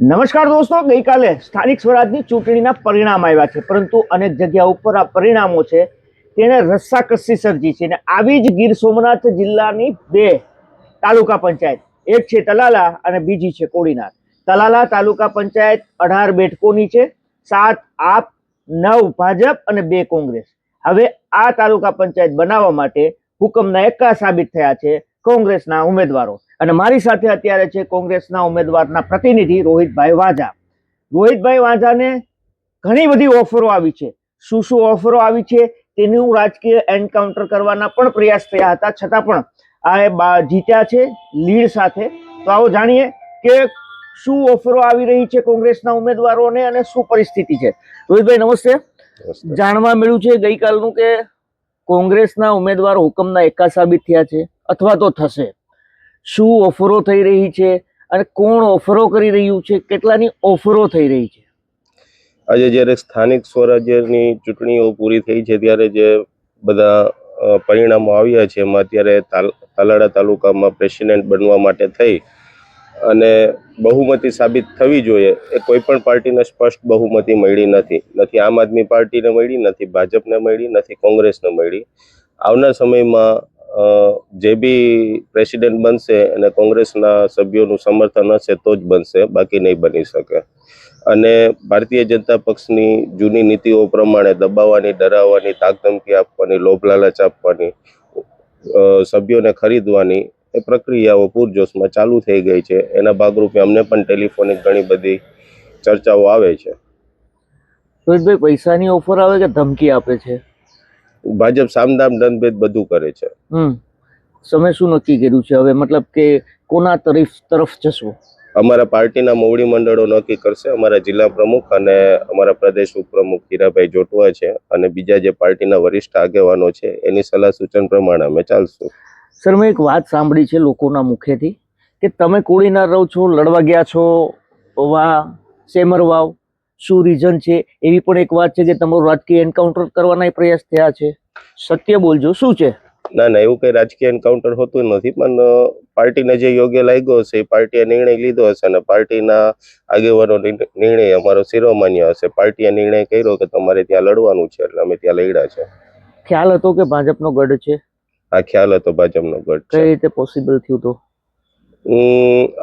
નમસ્કાર દોસ્તો, ગઈકાલે સ્થાનિક સ્વરાજની ચૂંટણીના પરિણામ આવ્યા છે, પરંતુ અનેક જગ્યા ઉપર આ પરિણામો છે તેણે રસ્સાકસ્સી સર્જી છે. અને આવી જ ગીર સોમનાથ જિલ્લાની બે તાલુકા પંચાયત, એક છે તલાલા અને બીજી છે કોડીનાર. તલાલા તાલુકા પંચાયત 18 બેઠકોની છે, 7 આપ, 9 ભાજપ અને 2 કોંગ્રેસ. હવે આ તાલુકા પંચાયત બનાવવા માટે હુકમના એક્કા સાબિત થયા છે કોંગ્રેસના ઉમેદવારો. અને મારી સાથે અત્યારે છે કોંગ્રેસના ઉમેદવારના પ્રતિનિધિ રોહિતભાઈ વાંઝા. રોહિતભાઈ વાંઝાને ઘણી બધી ઓફરો આવી છે. શું શું ઓફરો આવી છે તેનું રાજકીય એન્કાઉન્ટર કરવાના પણ પ્રયાસ થયા હતા, છતાં પણ આ જીત્યા છે લીડ સાથે. તો આવો જાણીએ કે શું ઓફરો આવી રહી છે કોંગ્રેસના ઉમેદવારોને અને શું પરિસ્થિતિ છે. રોહિતભાઈ નમસ્તે. જાણવા મળ્યું છે ગઈકાલનું કે કોંગ્રેસના ઉમેદવારો હુકમના એકા સાબિત થયા છે અથવા તો થશે. શું ઓફરો થઈ રહી છે અને કોણ ઓફરો કરી રહ્યું છે, કેટલાની ઓફરો થઈ રહી છે? આજે જ્યારે સ્થાનિક સ્વરાજ્યની ચૂંટણીઓ પૂરી થઈ છે ત્યારે જે બધા પરિણામો આવ્યા છે એમાં અત્યારે તાલાળા તાલુકામાં પ્રેસિડેન્ટ બનવા માટે થઈ અને બહુમતી સાબિત થવી જોઈએ એ કોઈ પણ પાર્ટીને સ્પષ્ટ બહુમતી મળી નથી. નથી આમ આદમી પાર્ટીને મળી, નથી ભાજપને મળી, નથી કોંગ્રેસને મળી. આવનાર સમયમાં જે બી પ્રેસિડેન્ટ બનશે અને કોંગ્રેસના સભ્યોનું સમર્થન હશે તો જ બનશે, બાકી નહીં બની શકે. અને ભારતીય જનતા પક્ષની જૂની નીતિઓ પ્રમાણે દબાવવાની, ડરાવવાની, તાકધમકી આપવાની, લોભ લાલચ આપવાની, સભ્યોને ખરીદવાની એ પ્રક્રિયાઓ પૂરજોશમાં ચાલુ થઈ ગઈ છે. એના ભાગરૂપે અમને પણ ટેલિફોનિક ઘણી બધી ચર્ચાઓ આવે છે. રોહિતભાઈ, પૈસાની ઓફર આવે કે ધમકી આપે છે? ભાજપ સામદામ દંડભેદ બધું કરે છે. તમે શું નક્કી કર્યું છે હવે, મતલબ કે કોના તરફ જશો? અમારા પાર્ટીના મોવડી મંડળો નક્કી કરશે. અમારા જિલ્લા પ્રમુખ અને અમારા પ્રદેશ ઉપપ્રમુખ હીરાભાઈ જોટવા છે અને બીજા જે પાર્ટીના વરિષ્ઠ આગેવાનો છે એની સલાહ સૂચન પ્રમાણે અમે ચાલશું. સર, મેં એક વાત સાંભળી છે લોકોના મુખેથી કે તમે કોડીનાર રહો છો, લડવા ગયા છો સેમરવાવ, શું રીઝન છે? એવી પણ એક વાત છે કે તમારું રાજકીય એન્કાઉન્ટર કરવાના પ્રયાસ થયા છે. સત્ય બોલજો, શું છે? ના, એવું કઈ રાજકીય એન્કાઉન્ટર હોતું નથી, પણ પાર્ટીને જે યોગ્ય લાગ્યો હશે એ પાર્ટીએ નિર્ણય લીધો હશે અને પાર્ટીના આગેવાનો નિર્ણય અમારો શિરોમાન્ય હશે. પાર્ટીએ નિર્ણય કર્યો કે તમારે ત્યાં લડવાનું છે એટલે અમે ત્યાં લડ્યા છે. ખ્યાલ હતો કે ભાજપનો ગઢ છે? આ ખ્યાલ હતો ભાજપનો ગઢ છે. કઈ રીતે પોસિબલ થયું? તો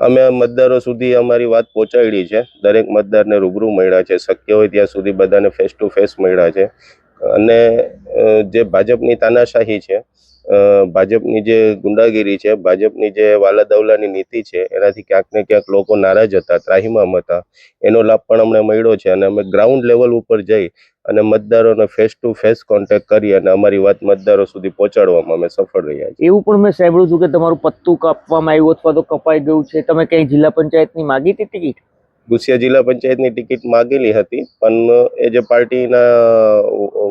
અમે મતદારો સુધી અમારી વાત પહોંચાડી છે. દરેક મતદારને રૂબરૂ મળ્યા છે, શક્ય હોય ત્યાં સુધી બધાને ફેસ ટુ ફેસ મળ્યા છે. અને જે ભાજપની તાનાશાહી છે, ભાજપની જે ગુંડાગીરી છે, ભાજપની જે વાલાદવલાની નીતિ છે, એનાથી ક્યાંક ને ક્યાંક લોકો નારાજ હતા, ત્રાહિમામ હતા. એનો લાભ પણ અમને મળ્યો છે અને અમે ગ્રાઉન્ડ લેવલ ઉપર જઈ અને મતદારોને ફેસ ટુ ફેસ કોન્ટેક્ટ કરી અને અમારી વાત મતદારો સુધી પહોંચાડવામાં અમે સફળ રહ્યા છીએ. એવું પણ મેં સાંભળ્યું હતું કે તમારું પત્તું કાપવામાં આવ્યું અથવા તો કપાઈ ગયું છે. તમે કઈ જિલ્લા પંચાયતની માગી હતી ટિકિટ? ગુસિયા જિલ્લા પંચાયતની ટિકિટ માગેલી હતી, પણ એ જે પાર્ટીના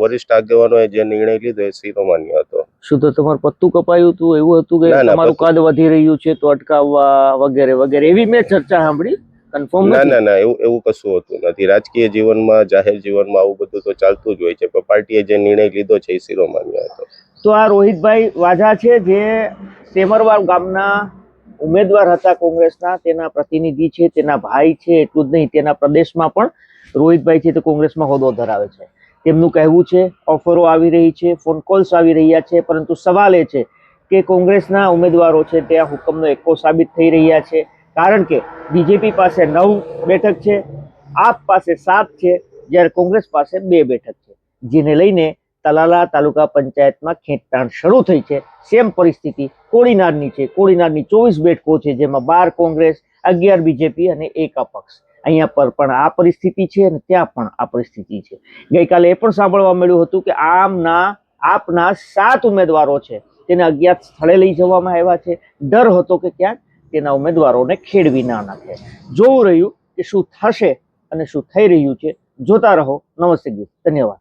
વરિષ્ઠ આગેવાનોએ જે નિર્ણય લીધો એ શિરોમાન્ય હતો. શું તો તમારું પત્તું કપાયું હતું? એવું હતું કે તમારું કદ વધી રહ્યું છે તો અટકાવવા વગેરે વગેરે એવી મેં ચર્ચા સાંભળી. કન્ફર્મ? ના, એવું કશું હોતું નથી. રાજકીય જીવનમાં, જાહેર જીવનમાં આવું બધું તો ચાલતું જ હોય છે, પણ પાર્ટીએ જે નિર્ણય લીધો છે એ શિરોમાન્ય હતો. તો આ રોહિતભાઈ વાંઝા છે જે સેમરવાવ ગામના ઉમેદવાર હતા કોંગ્રેસના, તેના પ્રતિનિધિ છે, તેના ભાઈ છે. એટલું જ નહીં, તેના પ્રદેશમાં પણ રોહિતભાઈ છે તે કોંગ્રેસમાં હોદ્દો ધરાવે છે. તેમનું કહેવું છે ઓફરો આવી રહી છે, ફોન કોલ્સ આવી રહ્યા છે, પરંતુ સવાલ એ છે કે કોંગ્રેસના ઉમેદવારો છે તે આ હુકમનો એક્કો સાબિત થઈ રહ્યા છે. કારણ કે બીજેપી પાસે 9 બેઠક છે, આપ પાસે 7 છે, જ્યારે કોંગ્રેસ પાસે 2 બેઠક છે, જેને લઈને તલાલા તાલુકા પંચાયતમાં ખેંચતાણ શરૂ થઈ છે. સેમ પરિસ્થિતિ કોડીનારની છે. કોડીનારની 24 બેઠકો છે, જેમાં 12 કોંગ્રેસ, 11 બીજેપી અને 1 અપક્ષ. અહીંયા પર પણ આ પરિસ્થિતિ છે અને ત્યાં પણ આ પરિસ્થિતિ છે. ગઈકાલે એ પણ સાંભળવા મળ્યું હતું કે આપના 7 ઉમેદવારો છે તેને અજ્ઞાત સ્થળે લઈ જવામાં આવ્યા છે. ડર હતો કે ક્યાંક તેના ઉમેદવારોને ખેડવી ના નાખે. જોવું રહ્યું કે શું થશે અને શું થઈ રહ્યું છે. જોતા રહો નમસ્તે ગીત. ધન્યવાદ.